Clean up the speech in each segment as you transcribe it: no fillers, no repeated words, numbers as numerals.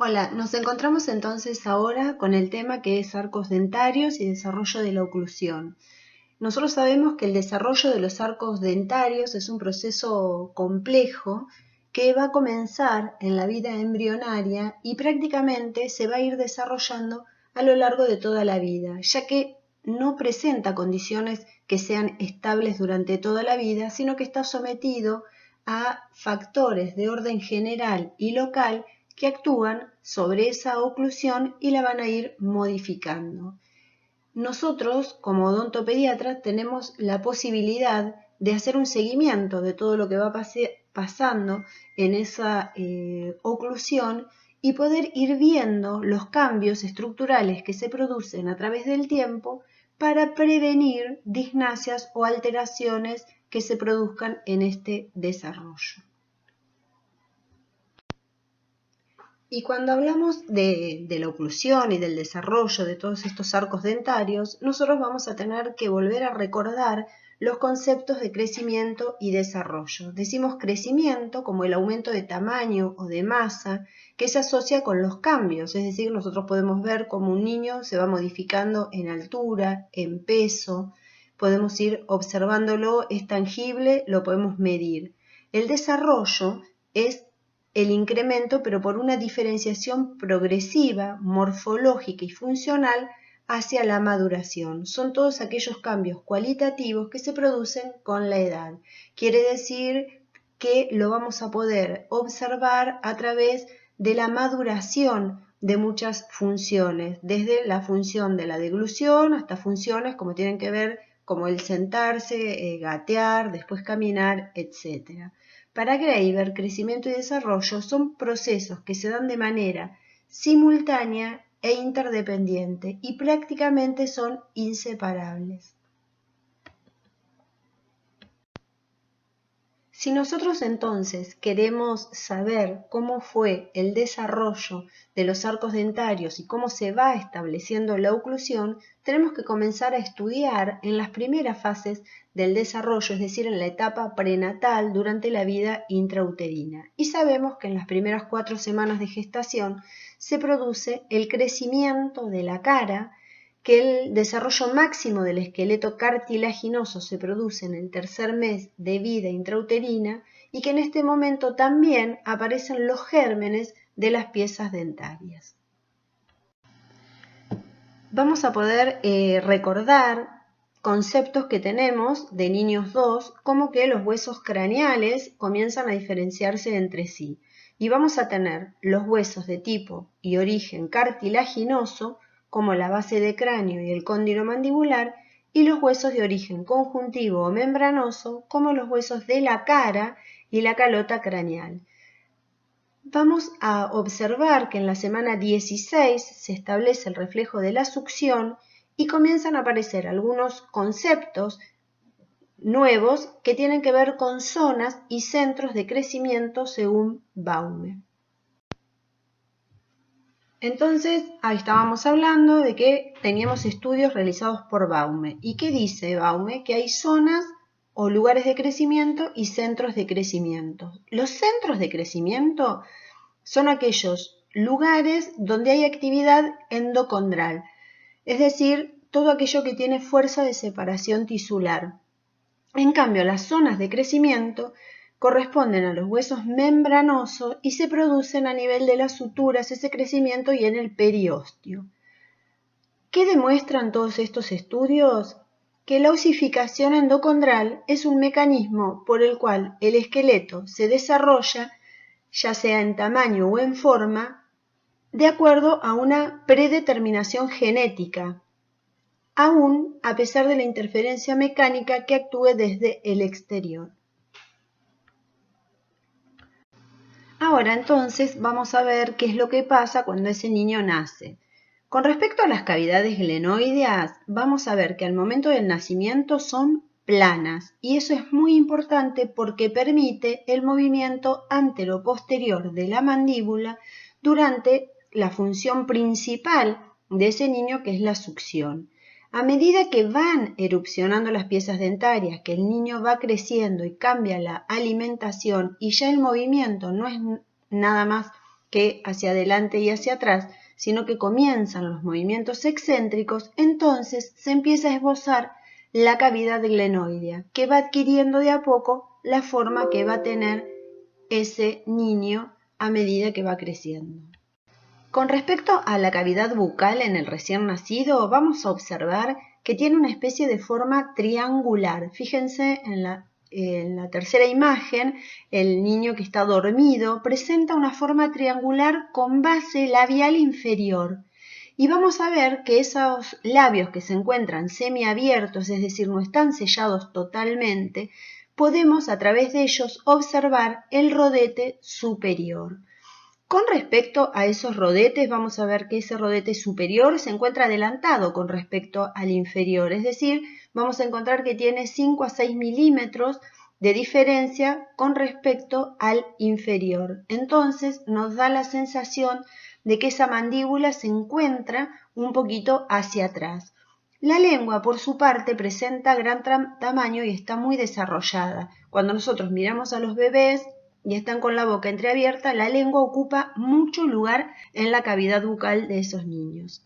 Hola, nos encontramos entonces ahora con el tema que es arcos dentarios y desarrollo de la oclusión. Nosotros sabemos que el desarrollo de los arcos dentarios es un proceso complejo que va a comenzar en la vida embrionaria y prácticamente se va a ir desarrollando a lo largo de toda la vida, ya que no presenta condiciones que sean estables durante toda la vida, sino que está sometido a factores de orden general y local que actúan sobre esa oclusión y la van a ir modificando. Nosotros, como odontopediatras, tenemos la posibilidad de hacer un seguimiento de todo lo que va pasando en esa oclusión y poder ir viendo los cambios estructurales que se producen a través del tiempo para prevenir disgnasias o alteraciones que se produzcan en este desarrollo. Y cuando hablamos de la oclusión y del desarrollo de todos estos arcos dentarios, nosotros vamos a tener que volver a recordar los conceptos de crecimiento y desarrollo. Decimos crecimiento como el aumento de tamaño o de masa que se asocia con los cambios, es decir, nosotros podemos ver cómo un niño se va modificando en altura, en peso, podemos ir observándolo, es tangible, lo podemos medir. El desarrollo es el incremento, pero por una diferenciación progresiva, morfológica y funcional hacia la maduración. Son todos aquellos cambios cualitativos que se producen con la edad. Quiere decir que lo vamos a poder observar a través de la maduración de muchas funciones, desde la función de la deglución hasta funciones como tienen que ver como el sentarse, gatear, después caminar, etc. Para Graeber, crecimiento y desarrollo son procesos que se dan de manera simultánea e interdependiente y prácticamente son inseparables. Si nosotros entonces queremos saber cómo fue el desarrollo de los arcos dentarios y cómo se va estableciendo la oclusión, tenemos que comenzar a estudiar en las primeras fases del desarrollo, es decir, en la etapa prenatal durante la vida intrauterina. Y sabemos que en las primeras 4 semanas de gestación se produce el crecimiento de la cara, que el desarrollo máximo del esqueleto cartilaginoso se produce en el tercer mes de vida intrauterina y que en este momento también aparecen los gérmenes de las piezas dentarias. Vamos a poder recordar conceptos que tenemos de niños 2, como que los huesos craneales comienzan a diferenciarse entre sí. Y vamos a tener los huesos de tipo y origen cartilaginoso, como la base de cráneo y el cóndilo mandibular, y los huesos de origen conjuntivo o membranoso, como los huesos de la cara y la calota craneal. Vamos a observar que en la semana 16 se establece el reflejo de la succión y comienzan a aparecer algunos conceptos nuevos que tienen que ver con zonas y centros de crecimiento según Baume. Entonces, ahí estábamos hablando de que teníamos estudios realizados por Baume. ¿Y qué dice Baume? Que hay zonas o lugares de crecimiento y centros de crecimiento. Los centros de crecimiento son aquellos lugares donde hay actividad endocondral, es decir, todo aquello que tiene fuerza de separación tisular. En cambio, las zonas de crecimiento corresponden a los huesos membranosos y se producen a nivel de las suturas ese crecimiento y en el periósteo. ¿Qué demuestran todos estos estudios? Que la osificación endocondral es un mecanismo por el cual el esqueleto se desarrolla, ya sea en tamaño o en forma, de acuerdo a una predeterminación genética, aún a pesar de la interferencia mecánica que actúe desde el exterior. Ahora entonces vamos a ver qué es lo que pasa cuando ese niño nace. Con respecto a las cavidades glenoideas, vamos a ver que al momento del nacimiento son planas y eso es muy importante porque permite el movimiento antero-posterior de la mandíbula durante la función principal de ese niño, que es la succión. A medida que van erupcionando las piezas dentarias, que el niño va creciendo y cambia la alimentación y ya el movimiento no es nada más que hacia adelante y hacia atrás, sino que comienzan los movimientos excéntricos, entonces se empieza a esbozar la cavidad glenoidea, que va adquiriendo de a poco la forma que va a tener ese niño a medida que va creciendo. Con respecto a la cavidad bucal en el recién nacido, vamos a observar que tiene una especie de forma triangular. Fíjense en la tercera imagen, el niño que está dormido presenta una forma triangular con base labial inferior. Y vamos a ver que esos labios que se encuentran semiabiertos, es decir, no están sellados totalmente, podemos a través de ellos observar el rodete superior. Con respecto a esos rodetes, vamos a ver que ese rodete superior se encuentra adelantado con respecto al inferior, es decir, vamos a encontrar que tiene 5 a 6 milímetros de diferencia con respecto al inferior. Entonces nos da la sensación de que esa mandíbula se encuentra un poquito hacia atrás. La lengua, por su parte, presenta gran tamaño y está muy desarrollada. Cuando nosotros miramos a los bebés y están con la boca entreabierta, la lengua ocupa mucho lugar en la cavidad bucal de esos niños.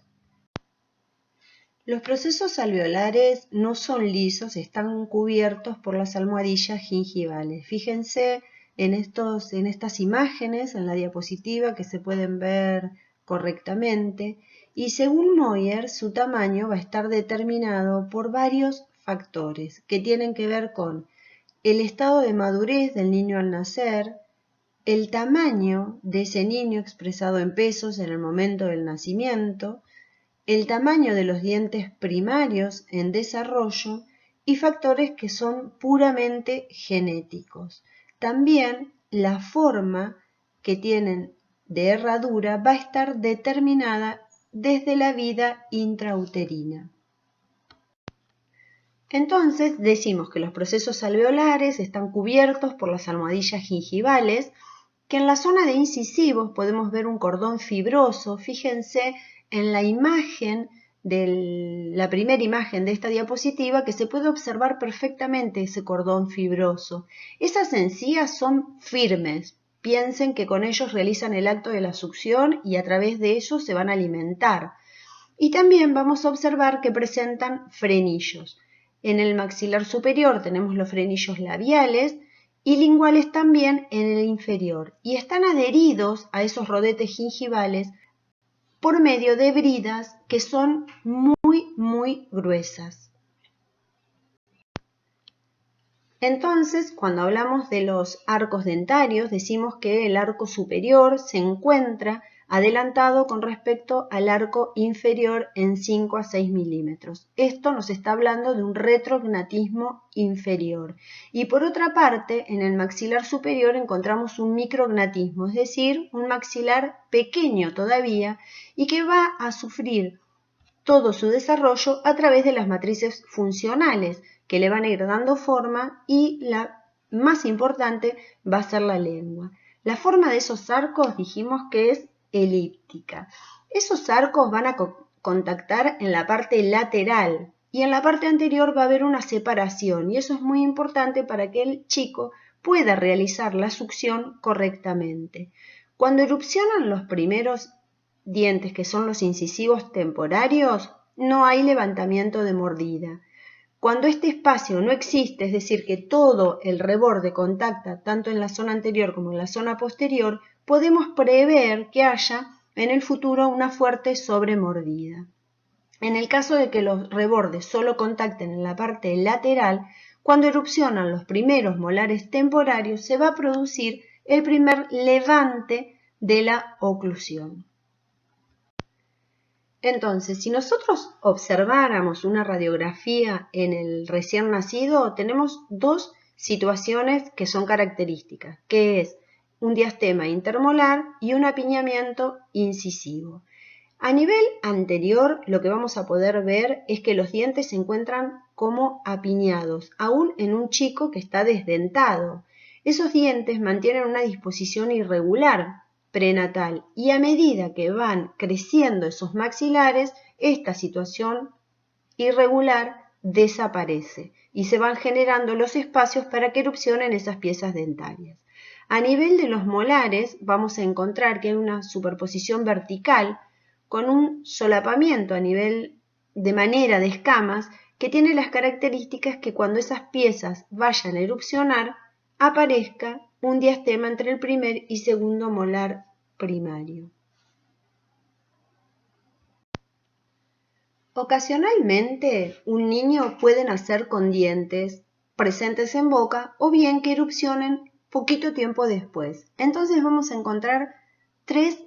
Los procesos alveolares no son lisos, están cubiertos por las almohadillas gingivales. Fíjense en estas imágenes, en la diapositiva, que se pueden ver correctamente, y según Moyer, su tamaño va a estar determinado por varios factores que tienen que ver con el estado de madurez del niño al nacer, el tamaño de ese niño expresado en pesos en el momento del nacimiento, el tamaño de los dientes primarios en desarrollo y factores que son puramente genéticos. También la forma que tienen de herradura va a estar determinada desde la vida intrauterina. Entonces decimos que los procesos alveolares están cubiertos por las almohadillas gingivales, que en la zona de incisivos podemos ver un cordón fibroso. Fíjense en la imagen la primera imagen de esta diapositiva, que se puede observar perfectamente ese cordón fibroso. Esas encías son firmes. Piensen que con ellos realizan el acto de la succión y a través de ellos se van a alimentar. Y también vamos a observar que presentan frenillos. En el maxilar superior tenemos los frenillos labiales y linguales también en el inferior, y están adheridos a esos rodetes gingivales por medio de bridas que son muy gruesas. Entonces, cuando hablamos de los arcos dentarios, decimos que el arco superior se encuentra adelantado con respecto al arco inferior en 5 a 6 milímetros. Esto nos está hablando de un retrognatismo inferior. Y por otra parte, en el maxilar superior encontramos un micrognatismo, es decir, un maxilar pequeño todavía y que va a sufrir todo su desarrollo a través de las matrices funcionales que le van a ir dando forma, y la más importante va a ser la lengua. La forma de esos arcos dijimos que es elíptica. Esos arcos van a contactar en la parte lateral y en la parte anterior va a haber una separación, y eso es muy importante para que el chico pueda realizar la succión correctamente. Cuando erupcionan los primeros dientes, que son los incisivos temporarios, no hay levantamiento de mordida. Cuando este espacio no existe, es decir, que todo el reborde contacta tanto en la zona anterior como en la zona posterior, podemos prever que haya en el futuro una fuerte sobremordida. En el caso de que los rebordes solo contacten en la parte lateral, cuando erupcionan los primeros molares temporarios, se va a producir el primer levante de la oclusión. Entonces, si nosotros observáramos una radiografía en el recién nacido, tenemos dos situaciones que son características, que es un diastema intermolar y un apiñamiento incisivo. A nivel anterior, lo que vamos a poder ver es que los dientes se encuentran como apiñados, aún en un chico que está desdentado. Esos dientes mantienen una disposición irregular prenatal, y a medida que van creciendo esos maxilares, esta situación irregular desaparece y se van generando los espacios para que erupcionen esas piezas dentarias. A nivel de los molares vamos a encontrar que hay una superposición vertical con un solapamiento a nivel de manera de escamas que tiene las características que cuando esas piezas vayan a erupcionar aparezca un diastema entre el primer y segundo molar primario. Ocasionalmente, un niño puede nacer con dientes presentes en boca o bien que erupcionen poquito tiempo después. Entonces vamos a encontrar tres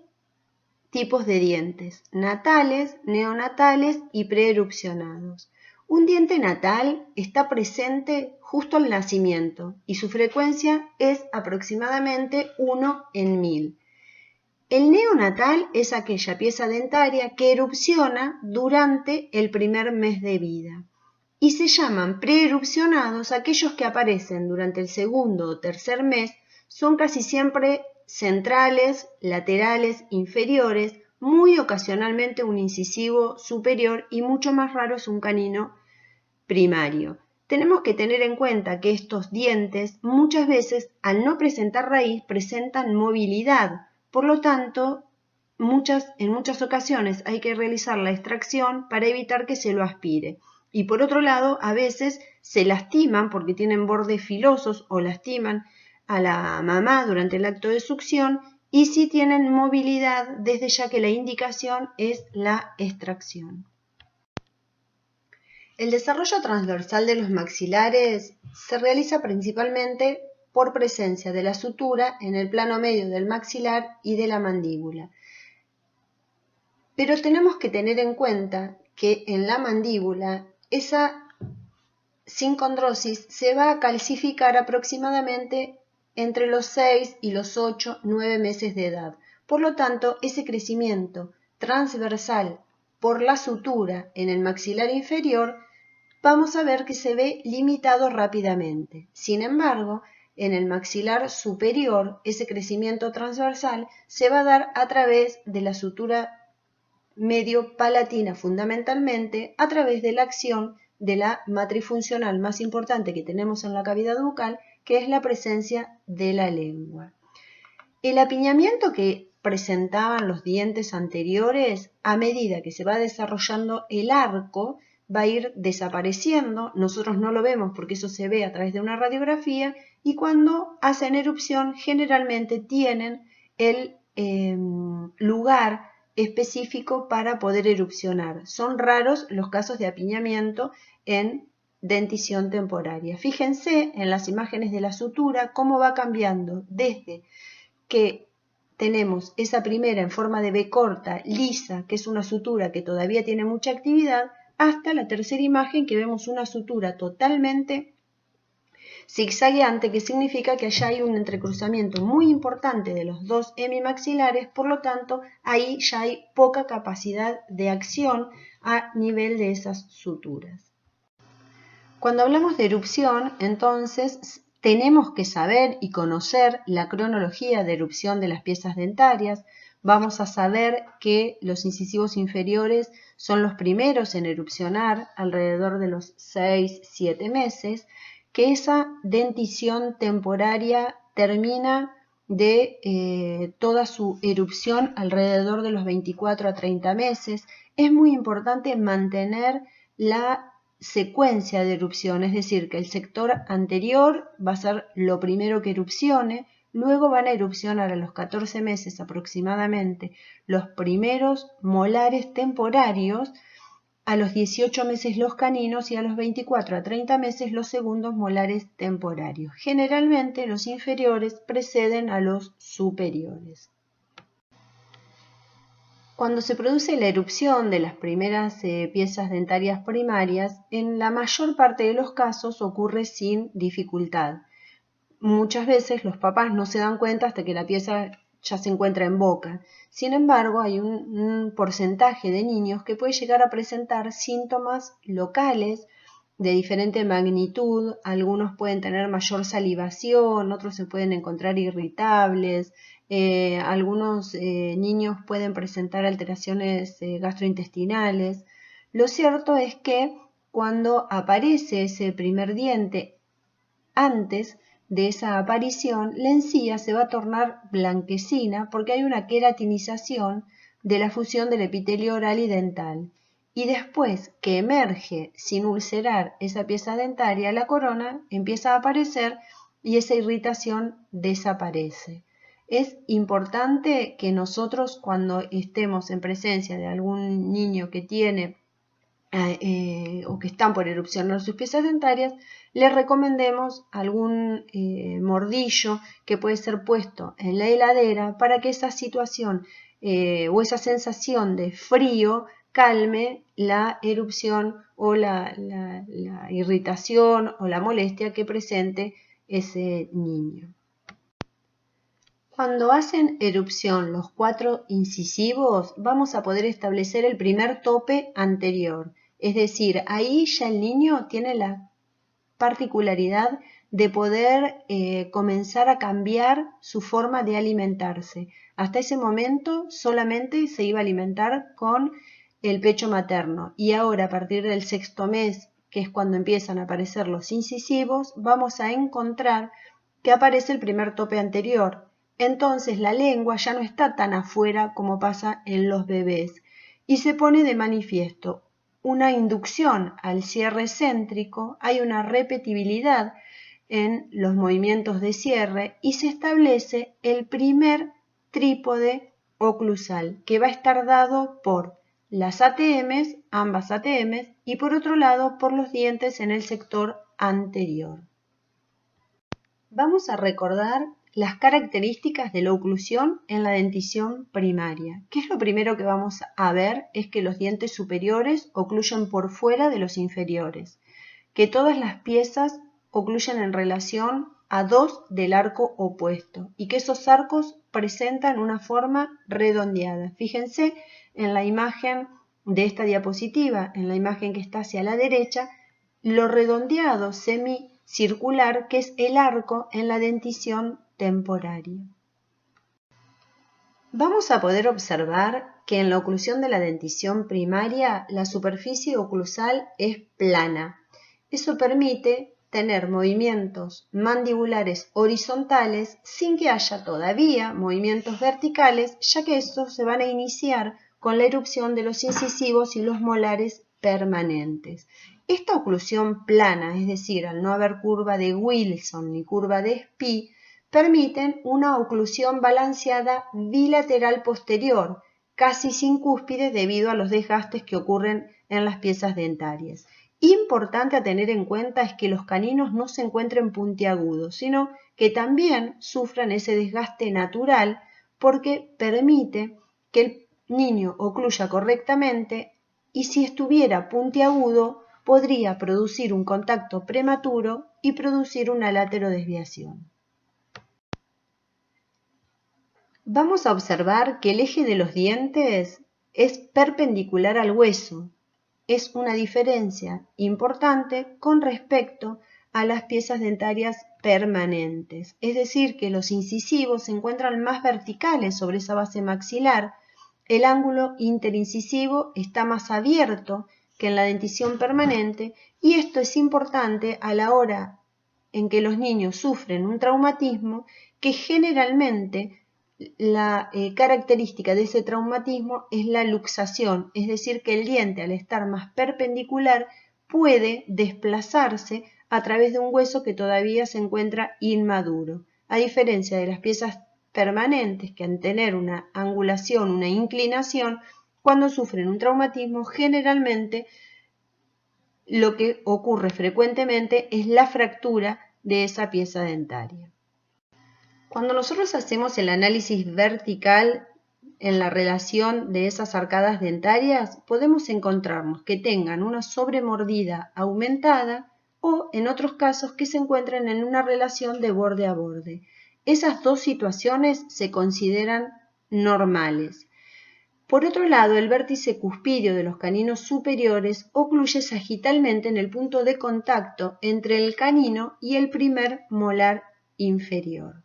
tipos de dientes: natales, neonatales y preerupcionados. Un diente natal está presente justo al nacimiento y su frecuencia es aproximadamente 1 en 1000. El neonatal es aquella pieza dentaria que erupciona durante el primer mes de vida y se llaman preerupcionados aquellos que aparecen durante el segundo o tercer mes. Son casi siempre centrales, laterales, inferiores, muy ocasionalmente un incisivo superior y mucho más raro es un canino primario. Tenemos que tener en cuenta que estos dientes muchas veces al no presentar raíz presentan movilidad. Por lo tanto, en muchas ocasiones hay que realizar la extracción para evitar que se lo aspire. Y por otro lado, a veces se lastiman porque tienen bordes filosos o lastiman a la mamá durante el acto de succión y sí tienen movilidad desde ya que la indicación es la extracción. El desarrollo transversal de los maxilares se realiza principalmente por presencia de la sutura en el plano medio del maxilar y de la mandíbula. Pero tenemos que tener en cuenta que en la mandíbula esa sincondrosis se va a calcificar aproximadamente entre los 6 y los 8-9 meses de edad. Por lo tanto, ese crecimiento transversal por la sutura en el maxilar inferior vamos a ver que se ve limitado rápidamente. Sin embargo, en el maxilar superior, ese crecimiento transversal se va a dar a través de la sutura medio palatina, fundamentalmente a través de la acción de la matriz funcional más importante que tenemos en la cavidad bucal, que es la presencia de la lengua. El apiñamiento que presentaban los dientes anteriores, a medida que se va desarrollando el arco, va a ir desapareciendo. Nosotros no lo vemos porque eso se ve a través de una radiografía, y cuando hacen erupción generalmente tienen el lugar específico para poder erupcionar. Son raros los casos de apiñamiento en dentición temporaria. Fíjense en las imágenes de la sutura cómo va cambiando desde que tenemos esa primera en forma de B corta, lisa, que es una sutura que todavía tiene mucha actividad, hasta la tercera imagen que vemos una sutura totalmente zigzagueante, que significa que allá hay un entrecruzamiento muy importante de los dos hemimaxilares, por lo tanto ahí ya hay poca capacidad de acción a nivel de esas suturas. Cuando hablamos de erupción, entonces tenemos que saber y conocer la cronología de erupción de las piezas dentarias. Vamos a saber que los incisivos inferiores son los primeros en erupcionar alrededor de los 6-7 meses, que esa dentición temporaria termina de toda su erupción alrededor de los 24 a 30 meses. Es muy importante mantener la secuencia de erupción, es decir, que el sector anterior va a ser lo primero que erupcione, luego van a erupcionar a los 14 meses aproximadamente los primeros molares temporarios, a los 18 meses los caninos y a los 24 a 30 meses los segundos molares temporarios. Generalmente los inferiores preceden a los superiores. Cuando se produce la erupción de las primeras piezas dentarias primarias, en la mayor parte de los casos ocurre sin dificultad. Muchas veces los papás no se dan cuenta hasta que la pieza ya se encuentra en boca. Sin embargo, hay un porcentaje de niños que puede llegar a presentar síntomas locales de diferente magnitud. Algunos pueden tener mayor salivación, otros se pueden encontrar irritables. Algunos niños pueden presentar alteraciones gastrointestinales. Lo cierto es que cuando aparece ese primer diente antes de esa aparición, la encía se va a tornar blanquecina porque hay una queratinización de la fusión del epitelio oral y dental. Y después que emerge sin ulcerar esa pieza dentaria, la corona empieza a aparecer y esa irritación desaparece. Es importante que nosotros, cuando estemos en presencia de algún niño que tiene o que están por erupcionar sus piezas dentarias, les recomendemos algún mordillo que puede ser puesto en la heladera para que esa situación o esa sensación de frío calme la erupción o la irritación o la molestia que presente ese niño. Cuando hacen erupción los 4 incisivos, vamos a poder establecer el primer tope anterior. Es decir, ahí ya el niño tiene la particularidad de poder comenzar a cambiar su forma de alimentarse. Hasta ese momento solamente se iba a alimentar con el pecho materno y ahora a partir del 6º mes, que es cuando empiezan a aparecer los incisivos, vamos a encontrar que aparece el primer tope anterior. Entonces la lengua ya no está tan afuera como pasa en los bebés y se pone de manifiesto una inducción al cierre céntrico, hay una repetibilidad en los movimientos de cierre y se establece el primer trípode oclusal que va a estar dado por las ATMs, ambas ATMs, y por otro lado por los dientes en el sector anterior. Vamos a recordar las características de la oclusión en la dentición primaria. ¿Qué es lo primero que vamos a ver? Es que los dientes superiores ocluyen por fuera de los inferiores, que todas las piezas ocluyen en relación a 2 del arco opuesto y que esos arcos presentan una forma redondeada. Fíjense en la imagen de esta diapositiva, en la imagen que está hacia la derecha, lo redondeado semicircular que es el arco en la dentición temporaria. Vamos a poder observar que en la oclusión de la dentición primaria la superficie oclusal es plana. Eso permite tener movimientos mandibulares horizontales sin que haya todavía movimientos verticales, ya que estos se van a iniciar con la erupción de los incisivos y los molares permanentes. Esta oclusión plana, es decir, al no haber curva de Wilson ni curva de Spee, permiten una oclusión balanceada bilateral posterior, casi sin cúspide debido a los desgastes que ocurren en las piezas dentarias. Importante a tener en cuenta es que los caninos no se encuentren puntiagudos, sino que también sufran ese desgaste natural porque permite que el niño ocluya correctamente y si estuviera puntiagudo podría producir un contacto prematuro y producir una laterodesviación. Vamos a observar que el eje de los dientes es perpendicular al hueso. Es una diferencia importante con respecto a las piezas dentarias permanentes. Es decir, que los incisivos se encuentran más verticales sobre esa base maxilar. El ángulo interincisivo está más abierto que en la dentición permanente y esto es importante a la hora en que los niños sufren un traumatismo que generalmente la característica de ese traumatismo es la luxación, es decir, que el diente al estar más perpendicular puede desplazarse a través de un hueso que todavía se encuentra inmaduro, a diferencia de las piezas permanentes que al tener una angulación, una inclinación, cuando sufren un traumatismo generalmente lo que ocurre frecuentemente es la fractura de esa pieza dentaria. Cuando nosotros hacemos el análisis vertical en la relación de esas arcadas dentarias, podemos encontrarnos que tengan una sobremordida aumentada o, en otros casos, que se encuentren en una relación de borde a borde. Esas dos situaciones se consideran normales. Por otro lado, el vértice cuspidio de los caninos superiores ocluye sagitalmente en el punto de contacto entre el canino y el primer molar inferior.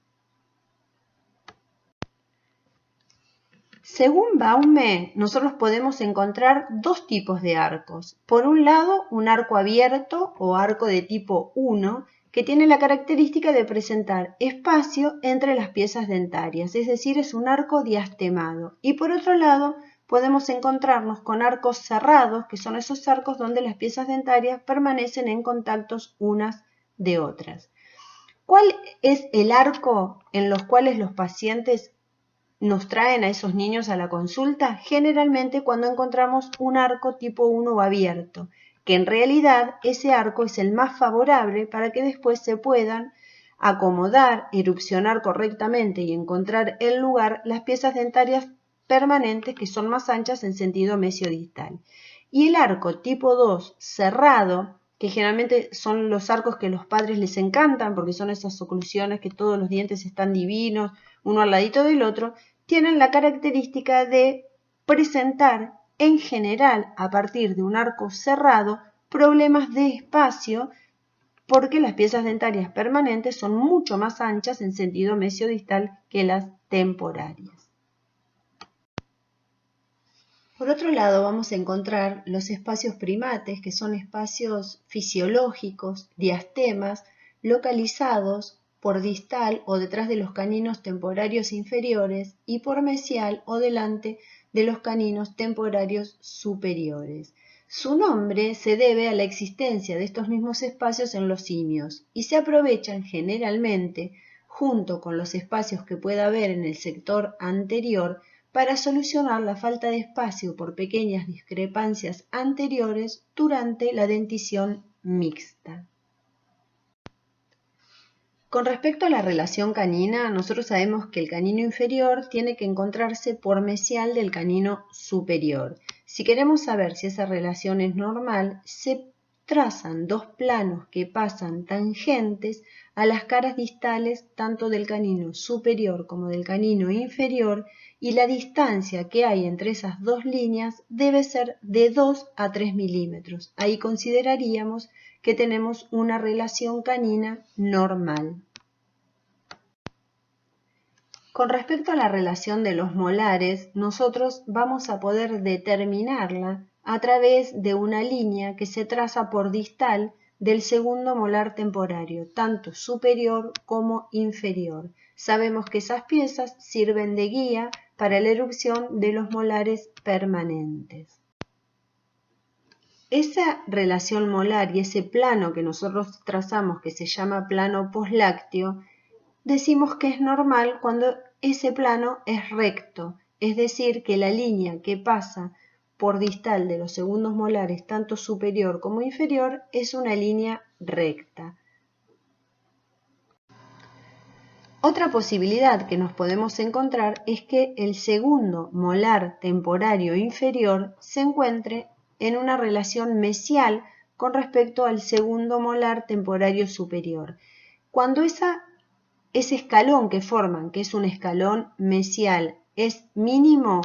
Según Baume, nosotros podemos encontrar dos tipos de arcos. Por un lado, un arco abierto o arco de tipo 1, que tiene la característica de presentar espacio entre las piezas dentarias, es decir, es un arco diastemado. Y por otro lado, podemos encontrarnos con arcos cerrados, que son esos arcos donde las piezas dentarias permanecen en contactos unas de otras. ¿Cuál es el arco en los cuales los pacientes nos traen a esos niños a la consulta? Generalmente cuando encontramos un arco tipo 1 abierto, que en realidad ese arco es el más favorable para que después se puedan acomodar, erupcionar correctamente y encontrar el lugar las piezas dentarias permanentes que son más anchas en sentido mesiodistal. Y el arco tipo 2 cerrado, que generalmente son los arcos que a los padres les encantan porque son esas oclusiones que todos los dientes están divinos, uno al ladito del otro, tienen la característica de presentar en general a partir de un arco cerrado problemas de espacio porque las piezas dentarias permanentes son mucho más anchas en sentido mesiodistal que las temporarias. Por otro lado, vamos a encontrar los espacios primates, que son espacios fisiológicos, diastemas, localizados por distal o detrás de los caninos temporarios inferiores y por mesial o delante de los caninos temporarios superiores. Su nombre se debe a la existencia de estos mismos espacios en los simios y se aprovechan generalmente, junto con los espacios que pueda haber en el sector anterior, para solucionar la falta de espacio por pequeñas discrepancias anteriores durante la dentición mixta. Con respecto a la relación canina, nosotros sabemos que el canino inferior tiene que encontrarse por mesial del canino superior. Si queremos saber si esa relación es normal, se trazan dos planos que pasan tangentes a las caras distales tanto del canino superior como del canino inferior, y la distancia que hay entre esas dos líneas debe ser de 2 a 3 milímetros. Ahí consideraríamos que tenemos una relación canina normal. Con respecto a la relación de los molares, nosotros vamos a poder determinarla a través de una línea que se traza por distal del segundo molar temporario, tanto superior como inferior. Sabemos que esas piezas sirven de guía para la erupción de los molares permanentes. Esa relación molar y ese plano que nosotros trazamos, que se llama plano poslácteo, decimos que es normal cuando ese plano es recto, es decir, que la línea que pasa por distal de los segundos molares, tanto superior como inferior, es una línea recta. Otra posibilidad que nos podemos encontrar es que el segundo molar temporario inferior se encuentre en una relación mesial con respecto al segundo molar temporario superior. Cuando ese escalón que forman, que es un escalón mesial, es mínimo,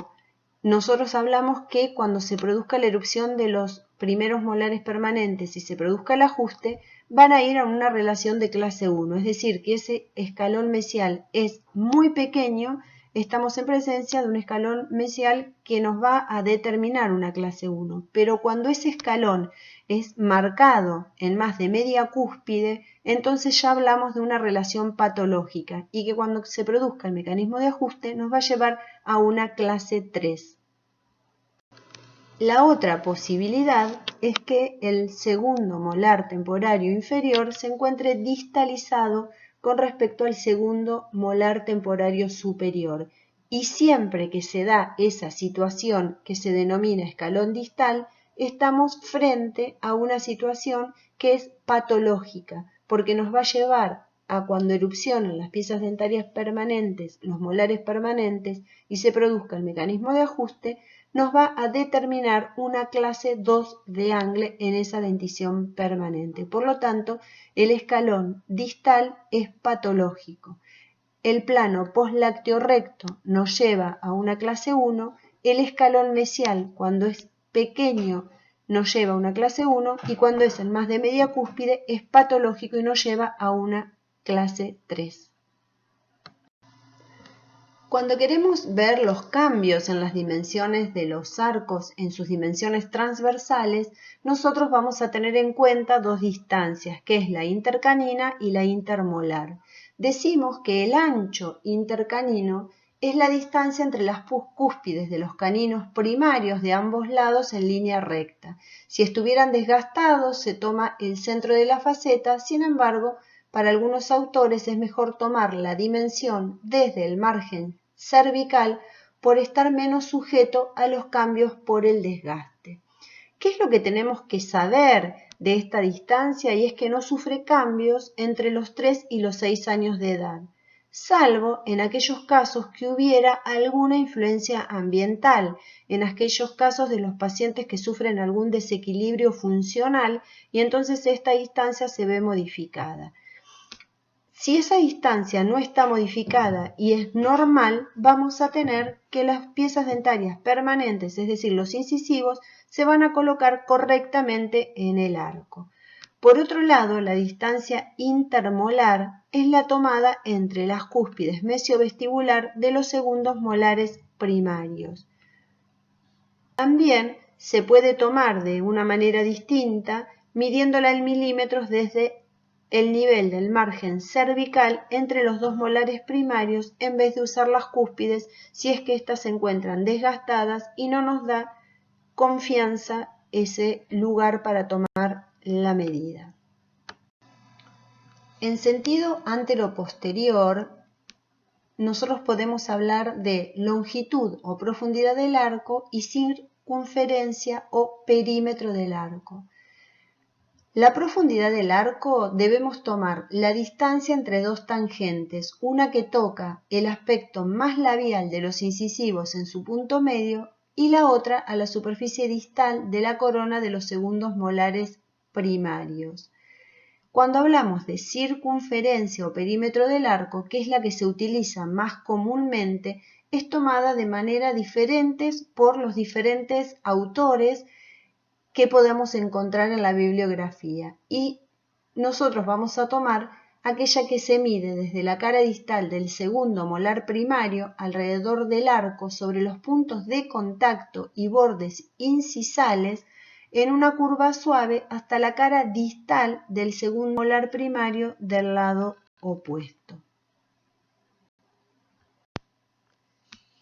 nosotros hablamos que cuando se produzca la erupción de los primeros molares permanentes y se produzca el ajuste, van a ir a una relación de clase 1, es decir, que ese escalón mesial es muy pequeño, estamos en presencia de un escalón mesial que nos va a determinar una clase 1, pero cuando ese escalón es marcado en más de media cúspide, entonces ya hablamos de una relación patológica y que cuando se produzca el mecanismo de ajuste nos va a llevar a una clase 3. La otra posibilidad es que el segundo molar temporario inferior se encuentre distalizado con respecto al segundo molar temporario superior, y siempre que se da esa situación que se denomina escalón distal, estamos frente a una situación que es patológica, porque nos va a llevar a cuando erupcionan las piezas dentarias permanentes, los molares permanentes, y se produzca el mecanismo de ajuste, nos va a determinar una clase 2 de Angle en esa dentición permanente. Por lo tanto, el escalón distal es patológico. El plano poslácteo recto nos lleva a una clase 1, el escalón mesial cuando es pequeño nos lleva a una clase 1 y cuando es en más de media cúspide es patológico y nos lleva a una clase 3. Cuando queremos ver los cambios en las dimensiones de los arcos en sus dimensiones transversales, nosotros vamos a tener en cuenta dos distancias, que es la intercanina y la intermolar. Decimos que el ancho intercanino es la distancia entre las cúspides de los caninos primarios de ambos lados en línea recta. Si estuvieran desgastados, se toma el centro de la faceta, sin embargo, para algunos autores es mejor tomar la dimensión desde el margen cervical por estar menos sujeto a los cambios por el desgaste. ¿Qué es lo que tenemos que saber de esta distancia? Y es que no sufre cambios entre los 3 y los 6 años de edad, salvo en aquellos casos que hubiera alguna influencia ambiental, en aquellos casos de los pacientes que sufren algún desequilibrio funcional y entonces esta distancia se ve modificada. Si esa distancia no está modificada y es normal, vamos a tener que las piezas dentarias permanentes, es decir, los incisivos, se van a colocar correctamente en el arco. Por otro lado, la distancia intermolar es la tomada entre las cúspides mesiovestibular de los segundos molares primarios. También se puede tomar de una manera distinta, midiéndola en milímetros desde el nivel del margen cervical entre los dos molares primarios en vez de usar las cúspides si es que éstas se encuentran desgastadas y no nos da confianza ese lugar para tomar la medida. En sentido antero-posterior, nosotros podemos hablar de longitud o profundidad del arco y circunferencia o perímetro del arco. La profundidad del arco debemos tomar la distancia entre dos tangentes, una que toca el aspecto más labial de los incisivos en su punto medio y la otra a la superficie distal de la corona de los segundos molares primarios. Cuando hablamos de circunferencia o perímetro del arco, que es la que se utiliza más comúnmente, es tomada de manera diferente por los diferentes autores que podemos encontrar en la bibliografía y nosotros vamos a tomar aquella que se mide desde la cara distal del segundo molar primario alrededor del arco sobre los puntos de contacto y bordes incisales en una curva suave hasta la cara distal del segundo molar primario del lado opuesto.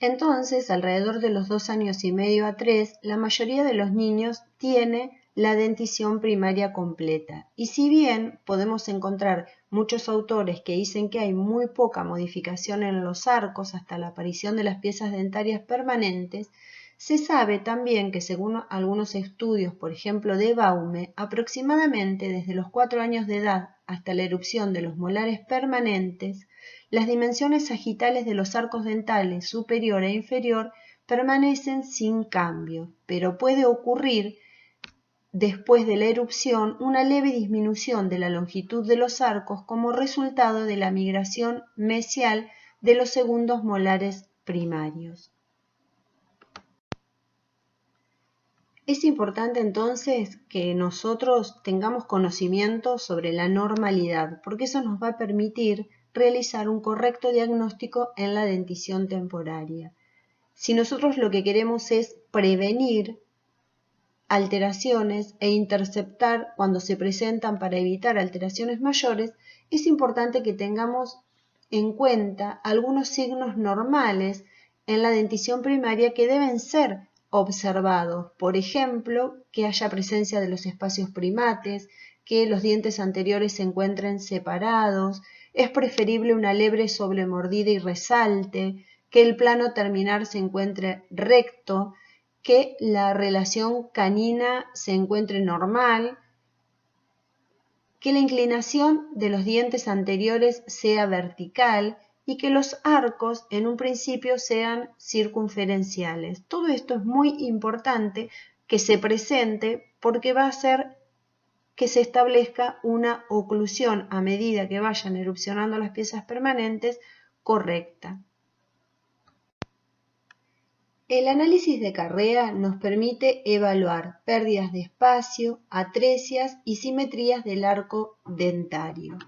Entonces, alrededor de los 2 años y medio a 3, la mayoría de los niños tiene la dentición primaria completa. Y si bien podemos encontrar muchos autores que dicen que hay muy poca modificación en los arcos hasta la aparición de las piezas dentarias permanentes, se sabe también que según algunos estudios, por ejemplo de Baume, aproximadamente desde los 4 años de edad hasta la erupción de los molares permanentes, las dimensiones sagitales de los arcos dentales superior e inferior permanecen sin cambio, pero puede ocurrir después de la erupción una leve disminución de la longitud de los arcos como resultado de la migración mesial de los segundos molares primarios. Es importante entonces que nosotros tengamos conocimiento sobre la normalidad, porque eso nos va a permitir realizar un correcto diagnóstico en la dentición temporaria. Si nosotros lo que queremos es prevenir alteraciones e interceptar cuando se presentan para evitar alteraciones mayores, es importante que tengamos en cuenta algunos signos normales en la dentición primaria que deben ser observados. Por ejemplo, que haya presencia de los espacios primates, que los dientes anteriores se encuentren separados, es preferible una leve sobremordida y resalte, que el plano terminal se encuentre recto, que la relación canina se encuentre normal, que la inclinación de los dientes anteriores sea vertical y que los arcos en un principio sean circunferenciales. Todo esto es muy importante que se presente porque va a hacer que se establezca una oclusión a medida que vayan erupcionando las piezas permanentes correcta. El análisis de Carrea nos permite evaluar pérdidas de espacio, atresias y simetrías del arco dentario.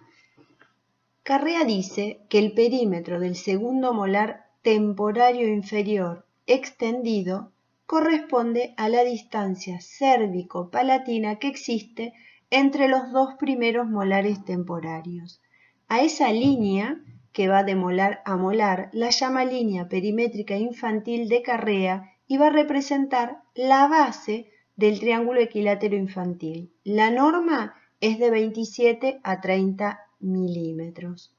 Carrea dice que el perímetro del segundo molar temporario inferior extendido corresponde a la distancia cérvico-palatina que existe entre los dos primeros molares temporarios. A esa línea, que va de molar a molar, la llama línea perimétrica infantil de Carrea y va a representar la base del triángulo equilátero infantil. La norma es de 27 a 30 milímetros.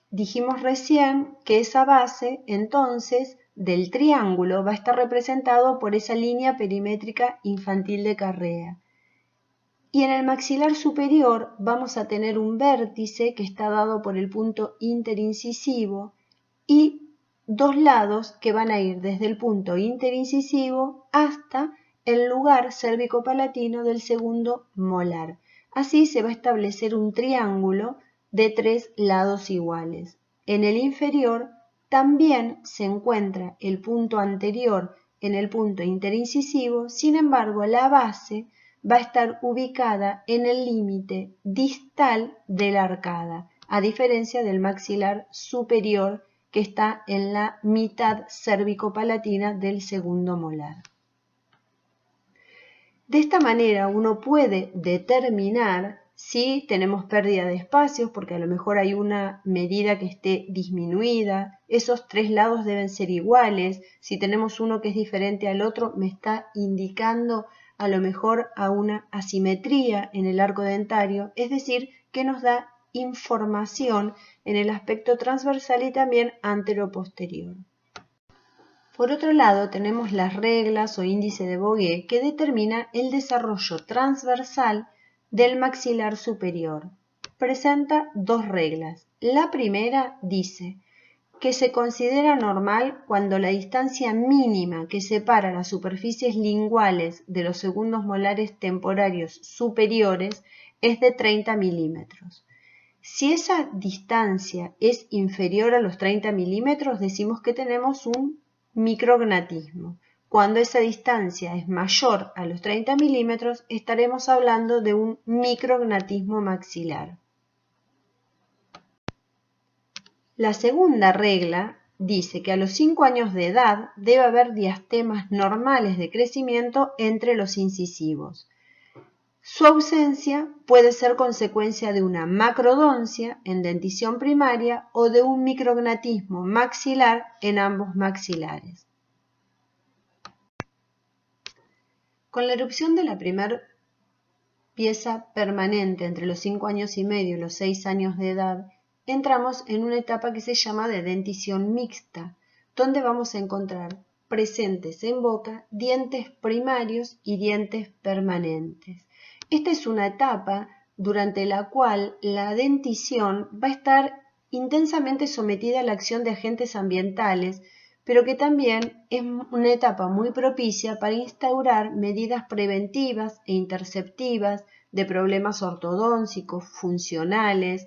Dijimos recién que esa base, entonces, del triángulo va a estar representado por esa línea perimétrica infantil de Carrea. Y en el maxilar superior vamos a tener un vértice que está dado por el punto interincisivo y dos lados que van a ir desde el punto interincisivo hasta el lugar cérvico-palatino del segundo molar. Así se va a establecer un triángulo de 3 lados iguales. En el inferior también se encuentra el punto anterior en el punto interincisivo, sin embargo la base va a estar ubicada en el límite distal de la arcada, a diferencia del maxilar superior que está en la mitad cérvico-palatina del segundo molar. De esta manera uno puede determinar si tenemos pérdida de espacios, porque a lo mejor hay una medida que esté disminuida, esos 3 lados deben ser iguales, si tenemos uno que es diferente al otro me está indicando a lo mejor a una asimetría en el arco dentario, es decir, que nos da información en el aspecto transversal y también antero-posterior. Por otro lado, tenemos las reglas o índice de Vogt que determina el desarrollo transversal del maxilar superior. Presenta 2 reglas. La primera dice que se considera normal cuando la distancia mínima que separa las superficies linguales de los segundos molares temporarios superiores es de 30 milímetros. Si esa distancia es inferior a los 30 milímetros, decimos que tenemos un micrognatismo. Cuando esa distancia es mayor a los 30 milímetros, estaremos hablando de un micrognatismo maxilar. La segunda regla dice que a los 5 años de edad debe haber diastemas normales de crecimiento entre los incisivos. Su ausencia puede ser consecuencia de una macrodoncia en dentición primaria o de un micrognatismo maxilar en ambos maxilares. Con la erupción de la primera pieza permanente entre los 5 años y medio y los 6 años de edad, entramos en una etapa que se llama de dentición mixta, donde vamos a encontrar presentes en boca dientes primarios y dientes permanentes. Esta es una etapa durante la cual la dentición va a estar intensamente sometida a la acción de agentes ambientales, pero que también es una etapa muy propicia para instaurar medidas preventivas e interceptivas de problemas ortodóncicos, funcionales,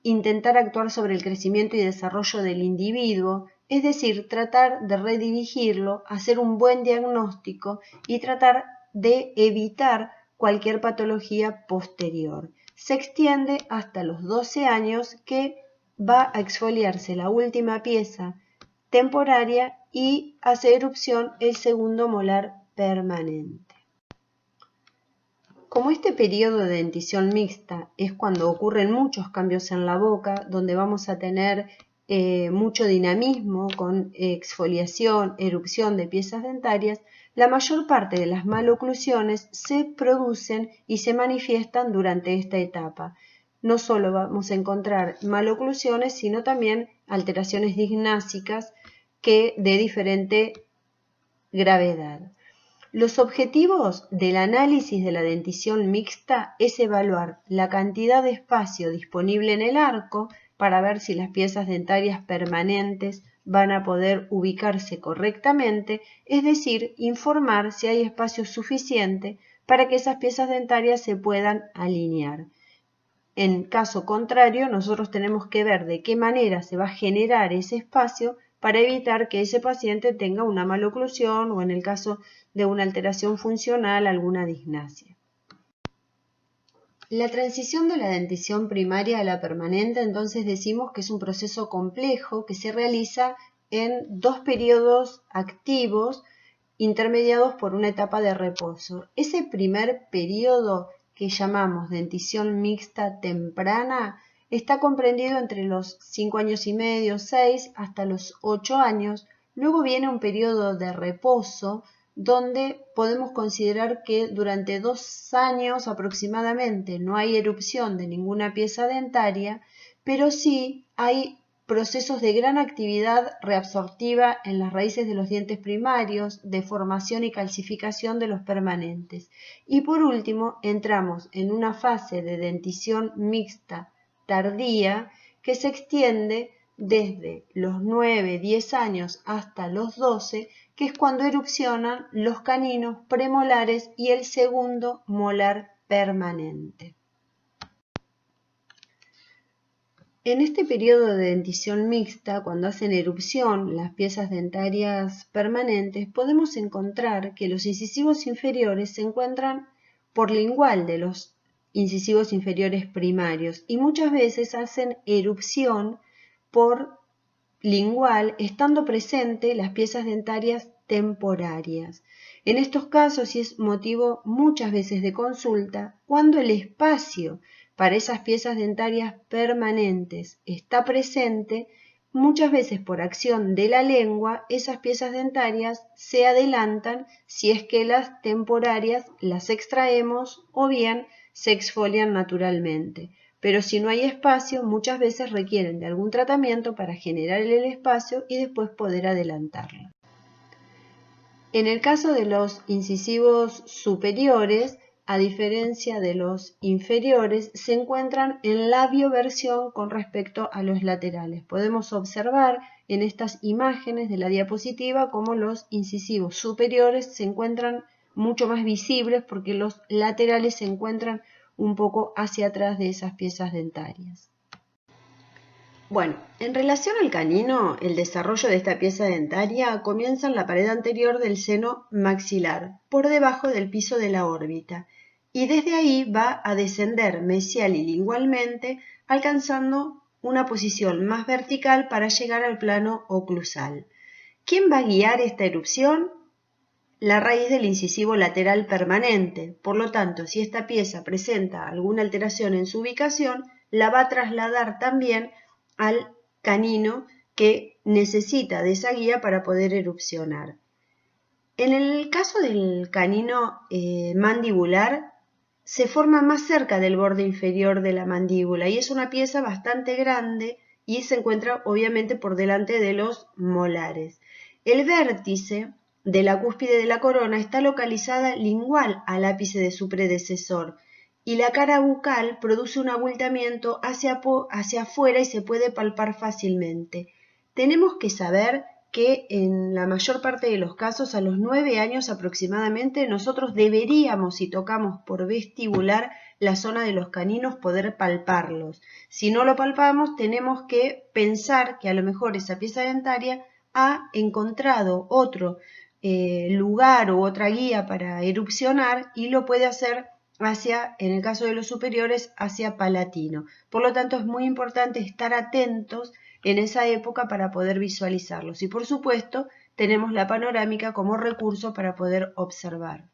intentar actuar sobre el crecimiento y desarrollo del individuo, es decir, tratar de redirigirlo, hacer un buen diagnóstico y tratar de evitar cualquier patología posterior. Se extiende hasta los 12 años que va a exfoliarse la última pieza temporaria y hace erupción el segundo molar permanente. Como este periodo de dentición mixta es cuando ocurren muchos cambios en la boca, donde vamos a tener mucho dinamismo con exfoliación, erupción de piezas dentarias, la mayor parte de las maloclusiones se producen y se manifiestan durante esta etapa. No solo vamos a encontrar maloclusiones, sino también alteraciones disgnásicas de diferente gravedad. Los objetivos del análisis de la dentición mixta es evaluar la cantidad de espacio disponible en el arco para ver si las piezas dentarias permanentes van a poder ubicarse correctamente, es decir, informar si hay espacio suficiente para que esas piezas dentarias se puedan alinear. En caso contrario, nosotros tenemos que ver de qué manera se va a generar ese espacio para evitar que ese paciente tenga una maloclusión o, en el caso de una alteración funcional, alguna disgnasia. La transición de la dentición primaria a la permanente, entonces decimos que es un proceso complejo que se realiza en 2 periodos activos intermediados por una etapa de reposo. Ese primer periodo que llamamos dentición mixta temprana está comprendido entre los 5 años y medio, 6, hasta los 8 años. Luego viene un periodo de reposo donde podemos considerar que durante 2 años aproximadamente no hay erupción de ninguna pieza dentaria, pero sí hay procesos de gran actividad reabsortiva en las raíces de los dientes primarios, deformación y calcificación de los permanentes. Y por último, entramos en una fase de dentición mixta tardía que se extiende desde los 9-10 años hasta los 12, que es cuando erupcionan los caninos premolares y el segundo molar permanente. En este periodo de dentición mixta, cuando hacen erupción las piezas dentarias permanentes, podemos encontrar que los incisivos inferiores se encuentran por lingual de los incisivos inferiores primarios y muchas veces hacen erupción por lingual, estando presente las piezas dentarias temporarias. En estos casos, y es motivo muchas veces de consulta, cuando el espacio para esas piezas dentarias permanentes está presente, muchas veces por acción de la lengua, esas piezas dentarias se adelantan si es que las temporarias las extraemos o bien se exfolian naturalmente. Pero si no hay espacio, muchas veces requieren de algún tratamiento para generar el espacio y después poder adelantarlo. En el caso de los incisivos superiores, a diferencia de los inferiores, se encuentran en labioversión con respecto a los laterales. Podemos observar en estas imágenes de la diapositiva cómo los incisivos superiores se encuentran mucho más visibles porque los laterales se encuentran un poco hacia atrás de esas piezas dentarias. Bueno, en relación al canino, el desarrollo de esta pieza dentaria comienza en la pared anterior del seno maxilar, por debajo del piso de la órbita, y desde ahí va a descender mesial y lingualmente, alcanzando una posición más vertical para llegar al plano oclusal. ¿Quién va a guiar esta erupción? La raíz del incisivo lateral permanente. Por lo tanto, si esta pieza presenta alguna alteración en su ubicación, la va a trasladar también al canino que necesita de esa guía para poder erupcionar. En el caso del canino mandibular, se forma más cerca del borde inferior de la mandíbula y es una pieza bastante grande y se encuentra obviamente por delante de los molares. El vértice de la cúspide de la corona está localizada lingual al ápice de su predecesor y la cara bucal produce un abultamiento hacia afuera y se puede palpar fácilmente. Tenemos que saber que en la mayor parte de los casos, a los 9 años aproximadamente, nosotros deberíamos, si tocamos por vestibular la zona de los caninos, poder palparlos. Si no lo palpamos, tenemos que pensar que a lo mejor esa pieza dentaria ha encontrado otro lugar u otra guía para erupcionar y lo puede hacer hacia, en el caso de los superiores, hacia palatino. Por lo tanto, es muy importante estar atentos en esa época para poder visualizarlos. Y por supuesto, tenemos la panorámica como recurso para poder observar.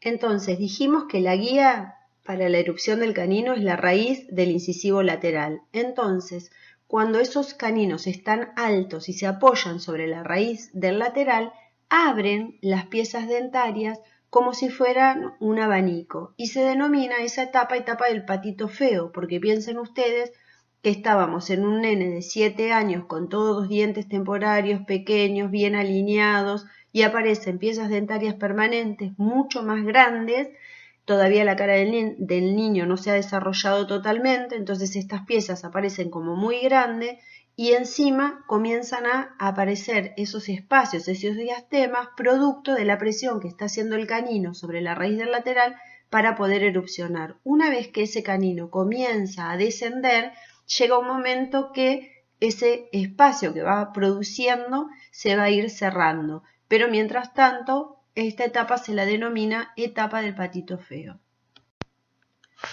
Entonces, dijimos que la guía para la erupción del canino es la raíz del incisivo lateral. Entonces, cuando esos caninos están altos y se apoyan sobre la raíz del lateral, abren las piezas dentarias como si fueran un abanico y se denomina esa etapa del patito feo, porque piensen ustedes que estábamos en un nene de 7 años con todos los dientes temporarios pequeños, bien alineados, y aparecen piezas dentarias permanentes mucho más grandes. Todavía la cara del niño no se ha desarrollado totalmente, entonces estas piezas aparecen como muy grandes y encima comienzan a aparecer esos espacios, esos diastemas, producto de la presión que está haciendo el canino sobre la raíz del lateral para poder erupcionar. Una vez que ese canino comienza a descender, llega un momento que ese espacio que va produciendo se va a ir cerrando, pero mientras tanto esta etapa se la denomina etapa del patito feo.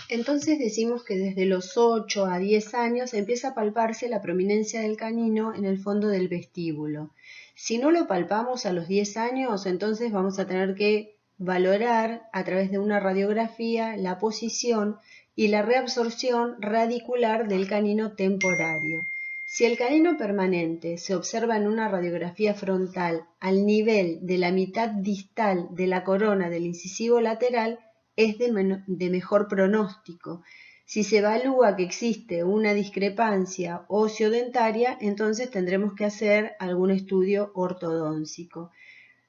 Entonces decimos que desde los 8 a 10 años empieza a palparse la prominencia del canino en el fondo del vestíbulo. Si no lo palpamos a los 10 años, entonces vamos a tener que valorar a través de una radiografía la posición y la reabsorción radicular del canino temporario. Si el canino permanente se observa en una radiografía frontal al nivel de la mitad distal de la corona del incisivo lateral, es de mejor pronóstico. Si se evalúa que existe una discrepancia óseo-dentaria, entonces tendremos que hacer algún estudio ortodóntico.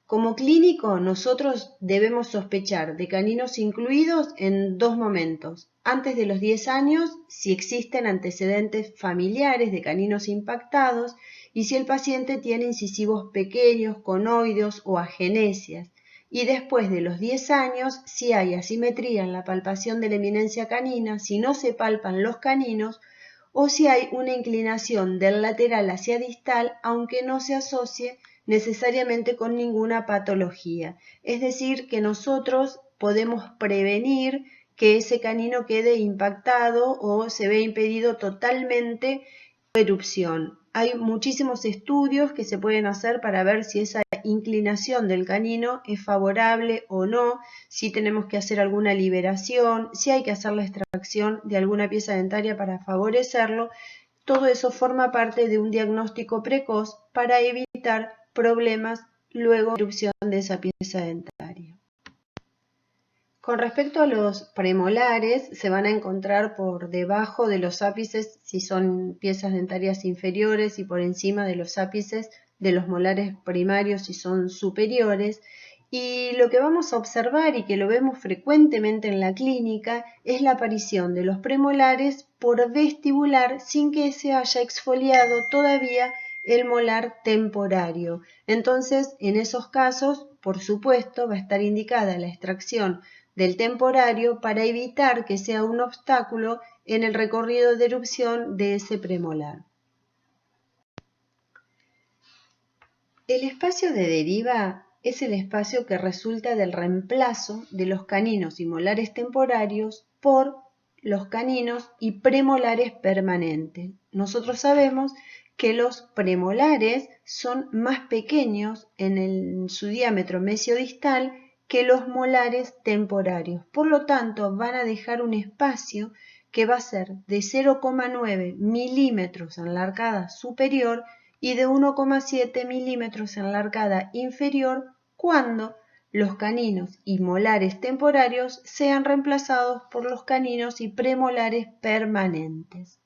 Como clínico, nosotros debemos sospechar de caninos incluidos en dos momentos. Antes de los 10 años, si existen antecedentes familiares de caninos impactados y si el paciente tiene incisivos pequeños, conoideos o agenesias. Y después de los 10 años, si hay asimetría en la palpación de la eminencia canina, si no se palpan los caninos, o si hay una inclinación del lateral hacia distal, aunque no se asocie necesariamente con ninguna patología. Es decir, que nosotros podemos prevenir que ese canino quede impactado o se vea impedido totalmente la erupción. Hay muchísimos estudios que se pueden hacer para ver si esa inclinación del canino es favorable o no, si tenemos que hacer alguna liberación, si hay que hacer la extracción de alguna pieza dentaria para favorecerlo. Todo eso forma parte de un diagnóstico precoz para evitar problemas luego de la erupción de esa pieza dentaria. Con respecto a los premolares, se van a encontrar por debajo de los ápices si son piezas dentarias inferiores y por encima de los ápices de los molares primarios si son superiores. Y lo que vamos a observar y que lo vemos frecuentemente en la clínica es la aparición de los premolares por vestibular sin que se haya exfoliado todavía el molar temporario. Entonces, en esos casos, por supuesto, va a estar indicada la extracción del temporario para evitar que sea un obstáculo en el recorrido de erupción de ese premolar. El espacio de deriva es el espacio que resulta del reemplazo de los caninos y molares temporarios por los caninos y premolares permanentes. Nosotros sabemos que los premolares son más pequeños en su diámetro mesiodistal que los molares temporarios. Por lo tanto, van a dejar un espacio que va a ser de 0,9 milímetros en la arcada superior y de 1,7 milímetros en la arcada inferior cuando los caninos y molares temporarios sean reemplazados por los caninos y premolares permanentes.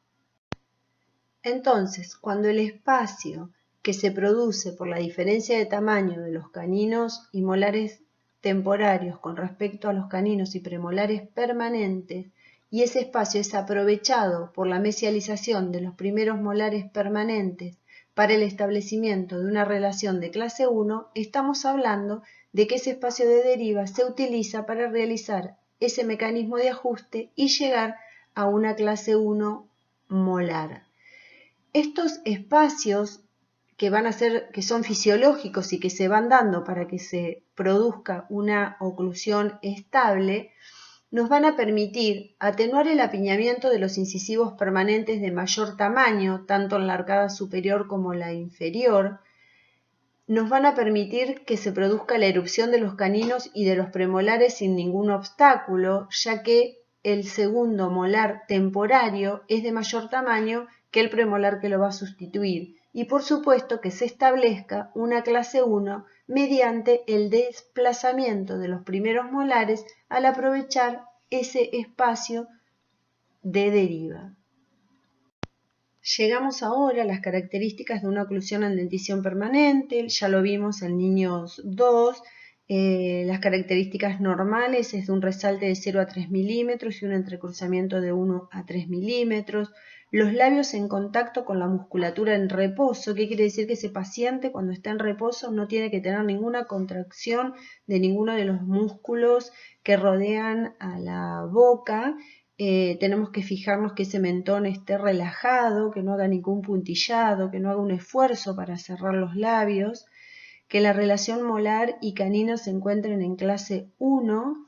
Entonces, cuando el espacio que se produce por la diferencia de tamaño de los caninos y molares temporarios con respecto a los caninos y premolares permanentes, y ese espacio es aprovechado por la mesialización de los primeros molares permanentes para el establecimiento de una relación de clase 1, estamos hablando de que ese espacio de deriva se utiliza para realizar ese mecanismo de ajuste y llegar a una clase 1 molar. Estos espacios que son fisiológicos y que se van dando para que se produzca una oclusión estable, nos van a permitir atenuar el apiñamiento de los incisivos permanentes de mayor tamaño, tanto en la arcada superior como la inferior. Nos van a permitir que se produzca la erupción de los caninos y de los premolares sin ningún obstáculo, ya que el segundo molar temporario es de mayor tamaño que el premolar que lo va a sustituir. Y por supuesto que se establezca una clase 1 mediante el desplazamiento de los primeros molares al aprovechar ese espacio de deriva. Llegamos ahora a las características de una oclusión en dentición permanente, ya lo vimos en niños 2, las características normales es de un resalte de 0 a 3 milímetros y un entrecruzamiento de 1 a 3 milímetros, los labios en contacto con la musculatura en reposo, ¿qué quiere decir? Que ese paciente cuando está en reposo no tiene que tener ninguna contracción de ninguno de los músculos que rodean a la boca. Tenemos que fijarnos que ese mentón esté relajado, que no haga ningún puntillado, que no haga un esfuerzo para cerrar los labios, que la relación molar y canino se encuentren en clase 1,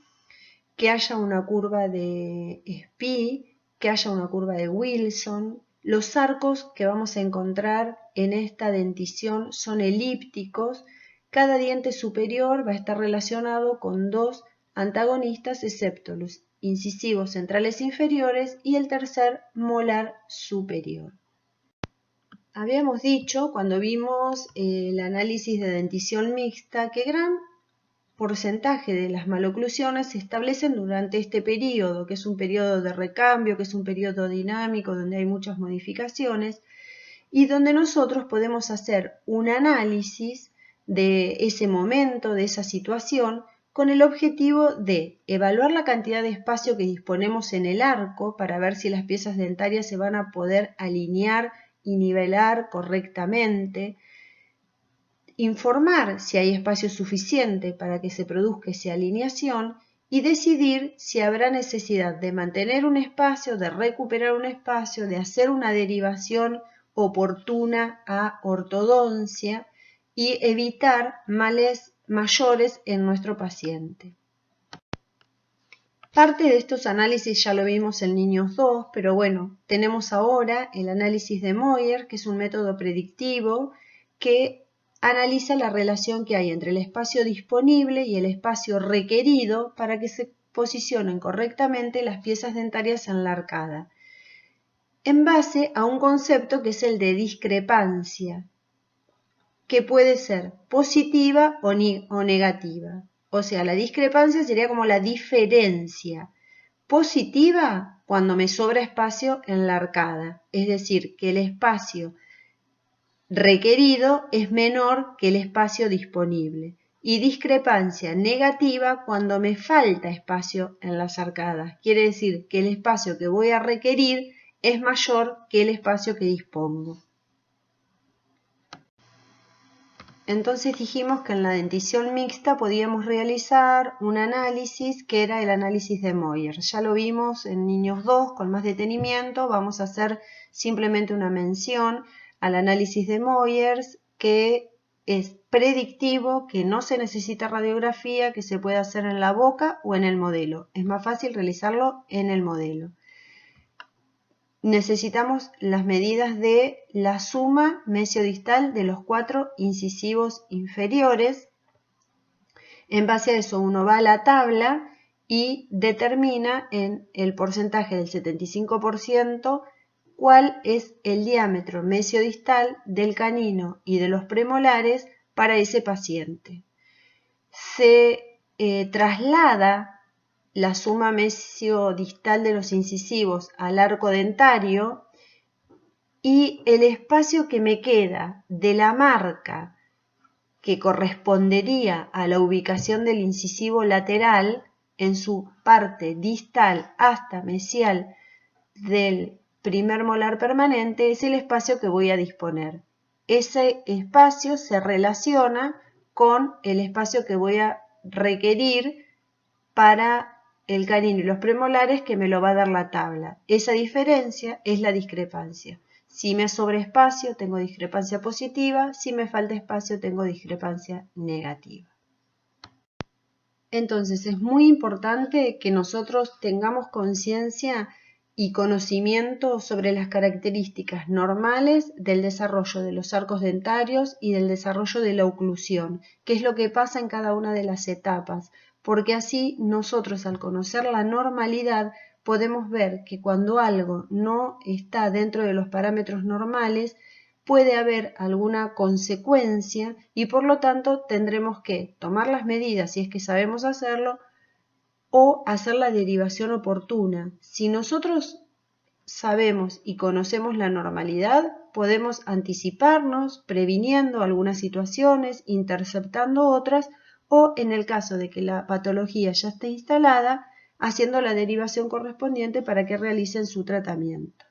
que haya una curva de Spee, que haya una curva de Wilson. Los arcos que vamos a encontrar en esta dentición son elípticos. Cada diente superior va a estar relacionado con dos antagonistas, excepto los incisivos centrales inferiores y el tercer molar superior. Habíamos dicho, cuando vimos el análisis de dentición mixta, que gran porcentaje de las maloclusiones se establecen durante este periodo, que es un periodo de recambio, que es un periodo dinámico donde hay muchas modificaciones y donde nosotros podemos hacer un análisis de ese momento, de esa situación, con el objetivo de evaluar la cantidad de espacio que disponemos en el arco para ver si las piezas dentarias se van a poder alinear y nivelar correctamente, informar si hay espacio suficiente para que se produzca esa alineación y decidir si habrá necesidad de mantener un espacio, de recuperar un espacio, de hacer una derivación oportuna a ortodoncia y evitar males mayores en nuestro paciente. Parte de estos análisis ya lo vimos en niños 2, pero bueno, tenemos ahora el análisis de Moyer, que es un método predictivo que analiza la relación que hay entre el espacio disponible y el espacio requerido para que se posicionen correctamente las piezas dentarias en la arcada, en base a un concepto que es el de discrepancia, que puede ser positiva o negativa. O sea, la discrepancia sería como la diferencia. Positiva cuando me sobra espacio en la arcada, es decir, que el espacio requerido es menor que el espacio disponible. Y discrepancia negativa cuando me falta espacio en las arcadas. Quiere decir que el espacio que voy a requerir es mayor que el espacio que dispongo. Entonces dijimos que en la dentición mixta podíamos realizar un análisis que era el análisis de Moyer. Ya lo vimos en niños 2 con más detenimiento. Vamos a hacer simplemente una mención al análisis de Moyer, que es predictivo, que no se necesita radiografía, que se puede hacer en la boca o en el modelo. Es más fácil realizarlo en el modelo. Necesitamos las medidas de la suma mesiodistal de los 4 incisivos inferiores. En base a eso uno va a la tabla y determina en el porcentaje del 75% cuál es el diámetro mesiodistal del canino y de los premolares para ese paciente. Se traslada la suma mesiodistal de los incisivos al arco dentario y el espacio que me queda de la marca que correspondería a la ubicación del incisivo lateral en su parte distal hasta mesial del primer molar permanente es el espacio que voy a disponer. Ese espacio se relaciona con el espacio que voy a requerir para el canino y los premolares que me lo va a dar la tabla. Esa diferencia es la discrepancia. Si me sobra espacio, tengo discrepancia positiva. Si me falta espacio, tengo discrepancia negativa. Entonces, es muy importante que nosotros tengamos conciencia y conocimiento sobre las características normales del desarrollo de los arcos dentarios y del desarrollo de la oclusión, qué es lo que pasa en cada una de las etapas, porque así nosotros al conocer la normalidad podemos ver que cuando algo no está dentro de los parámetros normales puede haber alguna consecuencia y por lo tanto tendremos que tomar las medidas si es que sabemos hacerlo o hacer la derivación oportuna. Si nosotros sabemos y conocemos la normalidad, podemos anticiparnos previniendo algunas situaciones, interceptando otras o en el caso de que la patología ya esté instalada, haciendo la derivación correspondiente para que realicen su tratamiento.